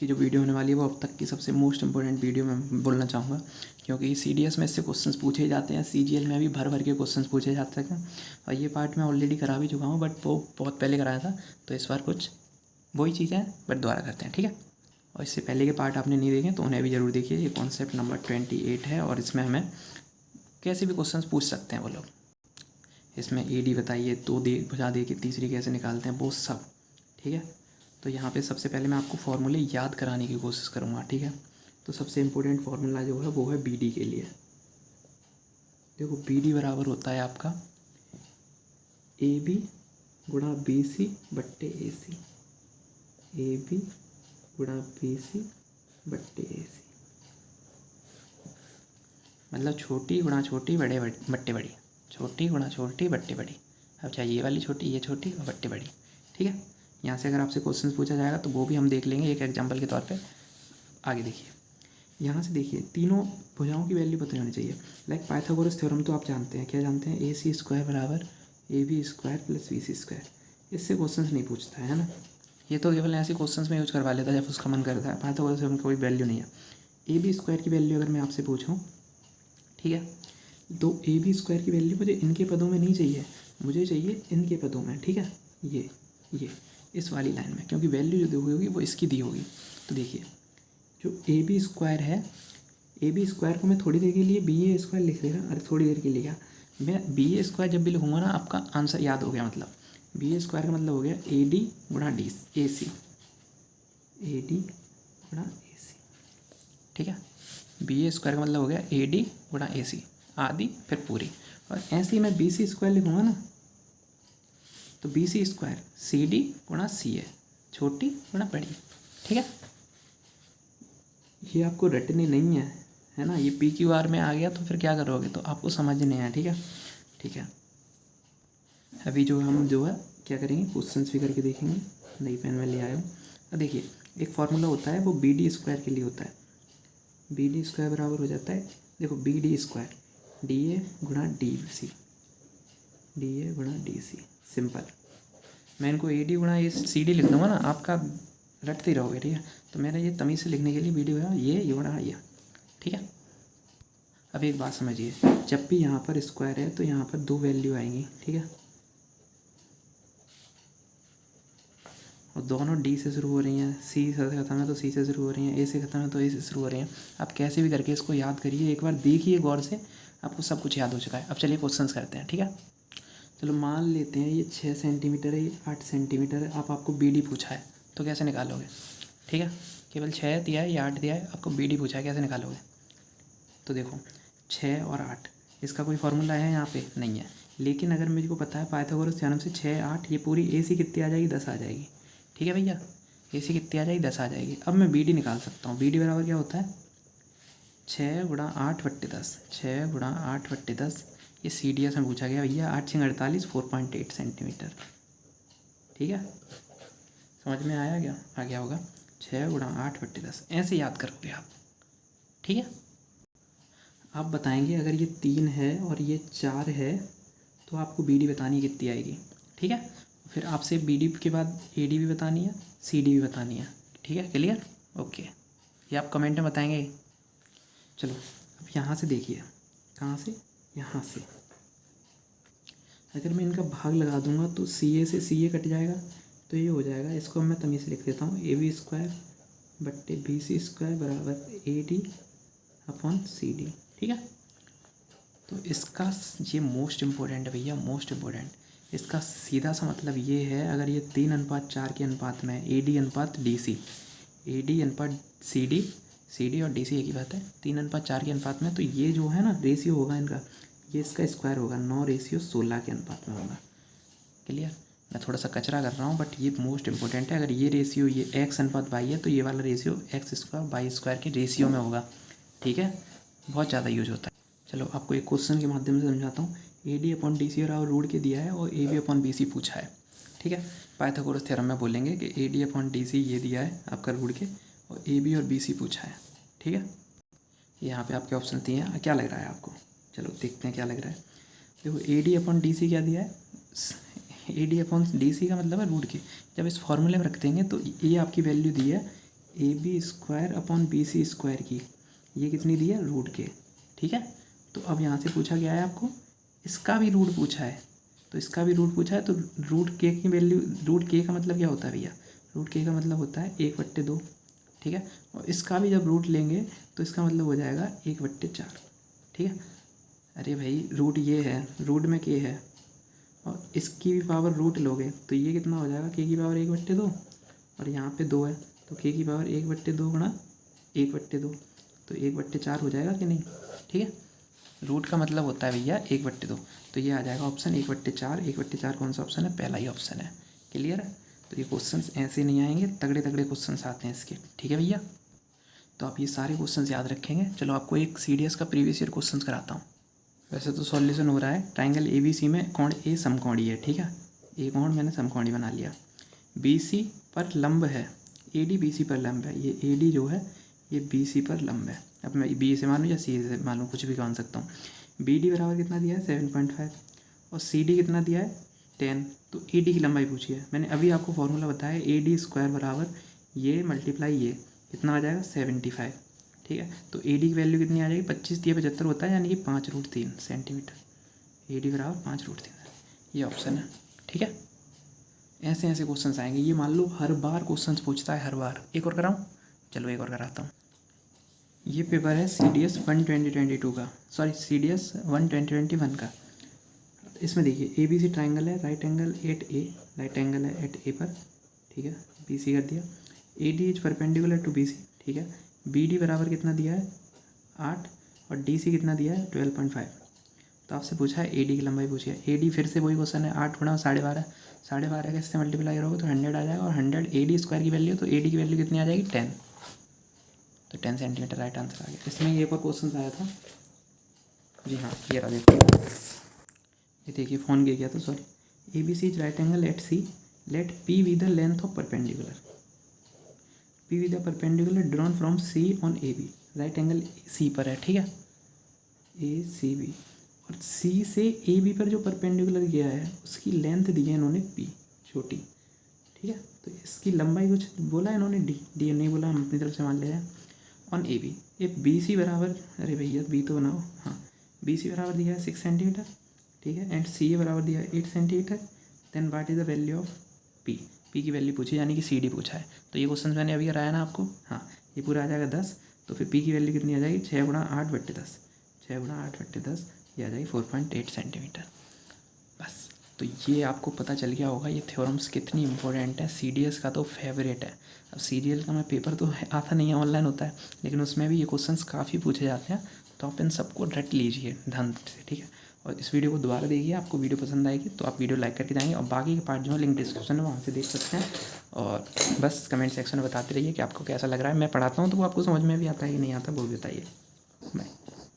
की जो वीडियो होने वाली है वो अब तक की सबसे मोस्ट इंपॉर्टेंट वीडियो मैं बोलना चाहूँगा, क्योंकि CDS में इससे क्वेश्चंस पूछे जाते हैं, CGL में भी भर भर के क्वेश्चंस पूछे जाते हैं। और ये पार्ट मैं ऑलरेडी करा भी चुका हूँ, बट वो बहुत पहले कराया था, तो इस बार कुछ वही चीज़ें हैं बट दोबारा करते हैं, ठीक है। और इससे पहले के पार्ट आपने नहीं देखे तो उन्हें भी ज़रूर देखिए। ये कॉन्सेप्ट नंबर 28 है और इसमें हमें कैसे भी क्वेश्चंस पूछ सकते हैं वो लोग। इसमें AD बताइए, 2 दे भुजा दे के तीसरी कैसे निकालते हैं, वो सब, ठीक है। तो यहाँ पे सबसे पहले मैं आपको फॉर्मूले याद कराने की कोशिश करूँगा, ठीक है। तो सबसे इम्पोर्टेंट फार्मूला जो है वो है BD के लिए। देखो BD बराबर होता है आपका AB गुणा BC बट्टे AC, AB गुणा BC बट्टे AC, मतलब छोटी गुणा छोटी बड़े बट्टे बड़ी, छोटी गुणा छोटी बट्टे बड़ी। अब चाहे ये वाली छोटी, ये छोटी और बट्टे बड़ी, ठीक है। यहाँ से अगर आपसे क्वेश्चन पूछा जाएगा तो वो भी हम देख लेंगे एक एग्जांपल के तौर पे। आगे देखिए, यहाँ से देखिए तीनों भुजाओं की वैल्यू पता होनी चाहिए। लाइक पाइथागोरस थ्योरम तो आप जानते हैं, क्या जानते हैं, AC स्क्वायर बराबर AB square plus BC square. इससे क्वेश्चन नहीं पूछता है ना, ये तो केवल ऐसे क्वेश्चन में यूज करवा लेता है जब उसका मन करता है। पाइथागोरस थ्योरम की कोई वैल्यू नहीं है। AB स्क्वायर की वैल्यू अगर मैं आपसे पूछूँ, ठीक है, तो AB स्क्वायर की वैल्यू मुझे इनके पदों में नहीं चाहिए, मुझे चाहिए इनके पदों में, ठीक है। ये इस वाली लाइन में, क्योंकि वैल्यू जो दी होगी वो इसकी दी होगी। तो देखिए जो AB स्क्वायर है, AB स्क्वायर को मैं थोड़ी देर के लिए BA स्क्वायर लिख देगा। अरे थोड़ी देर के लिए क्या, मैं BA स्क्वायर जब भी लिखूँगा ना, आपका आंसर याद हो गया। मतलब BA स्क्वायर का मतलब हो गया AD गुणा AC, AD गुणा AC, ठीक है। BA स्क्वायर का मतलब हो गया AD गुणा AC, आधी फिर पूरी। और ऐसे ही मैं BC स्क्वायर लिखूँगा ना, तो BC स्क्वायर CD गुणा CA, छोटी गुणा बड़ी, ठीक है। ये आपको रटने नहीं है ना, ये PQR में आ गया तो फिर क्या करोगे, तो आपको समझ नहीं आया, ठीक है। ठीक है, अभी जो हम जो है क्या करेंगे, क्वेश्चंस भी करके देखेंगे। नई पेन में ले आया हूँ। अब देखिए एक फार्मूला होता है वो BD स्क्वायर के लिए होता है। BD स्क्वायर बराबर हो जाता है, देखो BD स्क्वायर DA गुणा DC, DA गुणा DC, सिंपल। मैं इनको AD गुणा CD लिख दूँगा ना, आपका रटते ही रहोगे, ठीक है। तो मैंने ये तमीज़ से लिखने के लिए BD गुणा ये गुणा ये, ठीक है। अब एक बात समझिए, जब भी यहाँ पर स्क्वायर है तो यहाँ पर 2 वैल्यू आएंगी, ठीक है। और दोनों D से शुरू हो रही हैं, C से ख़त्म है तो C से शुरू हो रही हैं, A से ख़त्म है तो A से शुरू हो रही हैं। आप कैसे भी करके इसको याद करिए, एक बार देखिए गौर से, आपको सब कुछ याद हो चुका है। अब चलिए क्वेश्चंस करते हैं, ठीक है। चलो मान लेते हैं ये 6 सेंटीमीटर है, ये 8 सेंटीमीटर है। आपको BD पूछा है तो कैसे निकालोगे, ठीक है। केवल 6 दिया है या 8 दिया है, आपको BD पूछा है, कैसे निकालोगे। तो देखो 6 और 8, इसका कोई फार्मूला है यहाँ पे नहीं है, लेकिन अगर मेरे को पता है पाइथागोरस थ्योरम से 6 8, ये पूरी AC कितनी आ जाएगी, 10 आ जाएगी, ठीक है भैया। AC कितनी आ जाएगी, 10 आ जाएगी। अब मैं BD निकाल सकता हूँ। BD बराबर क्या होता है, 6 गुणा 8 बट्टे 10, 6 गुणा 8 बट्टे 10। ये CDS में पूछा गया भैया, 8 6 48, 4.8 सेंटीमीटर, ठीक है। समझ में आया क्या, आ गया होगा। 6 गुणा 8 बट्टे 10 ऐसे याद करोगे आप, ठीक है। आप बताएंगे अगर ये 3 है और ये 4 है तो आपको BD बतानी कितनी आएगी, ठीक है। फिर आपसे BD के बाद AD भी बतानी है, CD भी बतानी है, ठीक है। Clear, okay. ये आप कमेंट में बताएंगे। चलो अब यहाँ से देखिए, कहाँ से, यहाँ से अगर मैं इनका भाग लगा दूंगा तो CA से CA कट जाएगा, तो ये हो जाएगा। इसको मैं तमीज़ से लिख देता हूँ, AB स्क्वायर बट्टे BC स्क्वायर बराबर AD अपॉन CD, ठीक है। तो इसका ये मोस्ट इम्पोर्टेंट है भैया, मोस्ट इम्पोर्टेंट। इसका सीधा सा मतलब ये है, अगर ये 3:4 के अनुपात में AD अनुपात DC, AD अनुपात CD, CD और DC एक ही बात है, 3:4 के अनुपात में, तो ये जो है ना रेशियो होगा इनका, ये इसका स्क्वायर होगा, 9:16 के अनुपात में होगा। क्लियर, मैं थोड़ा सा कचरा कर रहा हूँ बट ये मोस्ट इंपॉर्टेंट है। अगर ये रेशियो, ये X अनुपात Y है, तो ये वाला ratio X square Y square के रेशियो में होगा, ठीक है। बहुत ज़्यादा यूज होता है। चलो आपको एक क्वेश्चन के माध्यम से समझाता हूँ। AD अपॉन DC और रूट के दिया है और AB अपॉन BC पूछा है, ठीक है। पाइथागोरस थ्योरम में बोलेंगे कि AD अपॉन DC ये दिया है आपका रूट के, और AB और BC पूछा है, ठीक है। यहाँ पे आपके ऑप्शन दिए हैं, क्या लग रहा है आपको, चलो देखते हैं क्या लग रहा है। देखो AD अपॉन DC क्या दिया है, AD अपॉन DC का मतलब है रूट के। जब इस फॉर्मूले में रख देंगे तो ये आपकी वैल्यू दी है AB² अपॉन BC स्क्वायर की, ये कितनी दी है, रूट के। ठीक है, तो अब यहाँ से पूछा गया है आपको, इसका भी रूट पूछा है, तो इसका भी रूट पूछा है, तो रूट के की वैल्यू, रूट के का मतलब क्या होता है भैया, रूट के का मतलब होता है 1/2। ठीक है, और इसका भी जब रूट लेंगे तो इसका मतलब हो जाएगा 1/4। ठीक है, अरे भाई रूट ये है, रूट में के है, और इसकी भी पावर रूट लोगे तो ये कितना हो जाएगा, के की पावर 1/2, और यहाँ पे 2 है, तो के की पावर 1/2 गुणा 1/2, तो 1/4 हो जाएगा कि नहीं। ठीक है, रूट का मतलब होता है भैया 1/2, तो ये आ जाएगा ऑप्शन 1/4। 1/4 कौन सा ऑप्शन है, पहला ही ऑप्शन है। क्लियर है, तो ये क्वेश्चंस ऐसे नहीं आएंगे, तगड़े तगड़े क्वेश्चंस आते हैं इसके। ठीक है भैया, तो आप ये सारे क्वेश्चंस याद रखेंगे। चलो आपको एक CDS का प्रीवियस ईयर क्वेश्चन कराता हूँ। वैसे तो सॉल्यूशन हो रहा है, ट्राइंगल ABC में कोण A समकोणीय है। ठीक है, ए कोण मैंने समकोणीय बना लिया, BC पर लंब है, AD BC पर लंब है, ये AD जो है ये BC पर लंब है। अब मैं B से मानूँ या C से मानूँ, कुछ भी मान सकता हूँ। BD बराबर कितना दिया है, 7.5, और CD कितना दिया है, 10। तो AD की लंबाई पूछी है, मैंने अभी आपको फॉर्मूला बताया, AD² बराबर ये मल्टीप्लाई ये कितना आ जाएगा, 75। ठीक है, तो AD की वैल्यू कितनी आ जाएगी, 25×3 = 75 होता है, यानी कि 5√3 सेंटीमीटर। AD बराबर 5√3, ये ऑप्शन है। ठीक है, ऐसे ऐसे क्वेश्चंस आएंगे, ये मान लो हर बार क्वेश्चंस पूछता है, हर बार। एक और कराऊँ, चलो एक और कराता हूँ। ये पेपर है CDS 1 2022 का, सॉरी CDS 1 2021 का। इसमें देखिए ABC ट्राइंगल है, right angle at A, right angle है एट A पर। ठीक है, BC कर दिया, AD इज परपेंडिकुलर टू BC। ठीक है, BD बराबर कितना दिया है, 8, और DC कितना दिया है, 12.5। तो आपसे पूछा है AD की लंबाई पूछी है। AD फिर से वही क्वेश्चन है, 8 गुणा 12.5, 12.5 का इससे मल्टीप्लाई करोगे तो 100 आ जाएगा, और 100 AD² की वैल्यू, तो AD की वैल्यू कितनी आ जाएगी, 10। तो 10 सेंटीमीटर राइट आंसर आ गया। इसमें ये एक और क्वेश्चन आया था जी, हाँ ये रहा, देखिए ये देखिए, फ़ोन गिर गया था, sorry. ABC is right angle at C, let P be the length of perpendicular, P be the perpendicular drawn from C on AB। Right angle C पर है। ठीक है, ACB, और C से AB पर जो परपेंडिकुलर गया है उसकी लेंथ दी है इन्होंने P, छोटी। ठीक है, तो इसकी लंबाई कुछ बोला है इन्होंने, D नहीं बोला, हम अपनी तरफ से मान ले रहे हैं। ऑन AB ये BC बराबर, अरे भैया B तो बनाओ, हाँ BC बराबर दिया है 6 सेंटीमीटर। ठीक है, एंड CA बराबर दिया है 8 centimetre. Then what is the value of P की वैल्यू पूछी, यानी कि CD पूछा है। तो ये क्वेश्चन मैंने अभी कराया ना आपको, हाँ ये पूरा आ जाएगा 10, तो फिर P की वैल्यू कितनी आ जाएगी, 6 गुणा 8/10, 6 गुणा 8/10, ये आ जाएगी 4.8 सेंटीमीटर। बस, तो ये आपको पता चल गया होगा ये थ्योरम्स कितनी इंपॉर्टेंट है। CDS का तो फेवरेट है। अब CGL का मैं पेपर तो आता नहीं है, ऑनलाइन होता है, लेकिन उसमें भी ये क्वेश्चंस काफ़ी पूछे जाते हैं, तो आप इन सबको रट लीजिए ध्यान से। ठीक है, और इस वीडियो को दोबारा देखिए, आपको वीडियो पसंद आएगी तो आप वीडियो लाइक करके जाएंगे, और बाकी के पार्ट जो है लिंक डिस्क्रिप्शन में, वहाँ से देख सकते हैं। और बस कमेंट सेक्शन में बताते रहिए कि आपको कैसा लग रहा है। मैं पढ़ाता हूँ तो वो आपको समझ में भी आता है कि नहीं आता, वो भी बताइए। बाय।